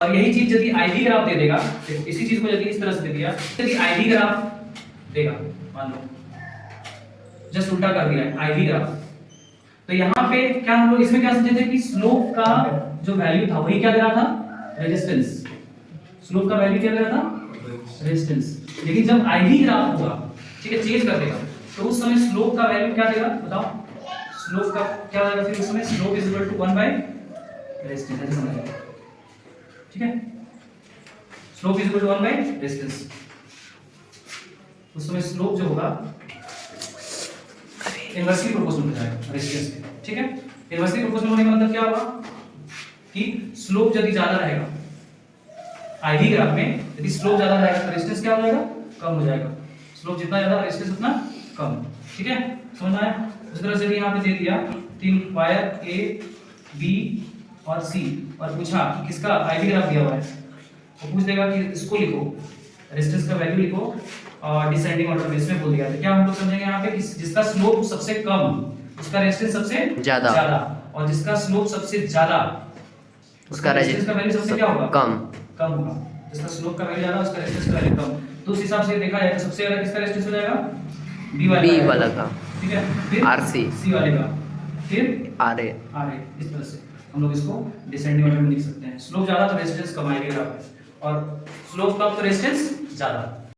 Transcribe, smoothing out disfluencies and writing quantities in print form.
और यही चीज यदि आईवी ग्राफ दे देगा, देखो इसी चीज को यदि इस तरह से दे दिया, यदि आईवी ग्राफ देगा, मान लो जस्ट उल्टा कर दिया है आईवी ग्राफ, तो यहाँ पे क्या हम लोग इसमें क्या समझे थे कि स्लोप का जो वैल्यू था वही क्या दे रहा था, रेजिस्टेंस। स्लोप का वैल्यू क्या दे रहा था, रेजिस्टेंस। लेकिन जब आईवी ग्राफ होगा, ठीक है, चेंज कर देगा, तो उस समय स्लोप का वैल्यू क्या देगा बताओ, स्लोप का क्या होगा फिर उस समय, slope is equal to 1 by resistance, ऐसे समझिए, ठीक है, slope is equal to 1 by resistance. उस समय स्लोप जो होगा इनवर्सली प्रोपोर्शनल हो जाएगा रेजिस्टेंस के, ठीक है। इनवर्सली प्रोपोर्शनल होने का मतलब क्या होगा कि स्लोप यदि ज्यादा रहेगा आईवी ग्राफ में, यदि स्लोप ज्यादा रहेगा तो रेजिस्टेंस क्या हो जाएगा, कम हो जाएगा। स्लोप जितना ज्यादा रेजिस्टेंस उतना कम, ठीक है, समझ आया। उसी तरह से भी यहाँ पे दे दिया 3 वायर ए बी और सी और पूछा कि किसका आईवी ग्राफ दिया हुआ है, तो पूछ देगा कि इसको लिखो, रेजिस्टेंस का वैल्यू लिखो और डिसेंडिंग ऑर्डर में इसमें बोल दिया है। क्या हम लोग समझेंगे यहाँ पे कि जिसका स्लोप सबसे कम उसका रेजिस्टेंस सबसे ज्यादा, और जिसका स्लोप सबसे ज्यादा उसका रेजिस्टेंस का वैल्यू सबसे क्या होगा, कम होगा। जिसका स्लोप का वैल्यू ज्यादा उसका रेजिस्टेंस का वैल्यू कम, तो उस हिसाब से देखा जाए तो सबसे ज्यादा किसका रेजिस्टेंस हो जाएगा, बी वाला का, ठीक है, फिर आरसी सी वाले का, फिर आरए इस तरह से हम लोग इसको डिसेंडिंग ऑर्डर में लिख सकते हैं। स्लोप ज्यादा तो रेजिस्टेंस कम आएगा, और स्लोप कम तो रेजिस्टेंस ज्यादा।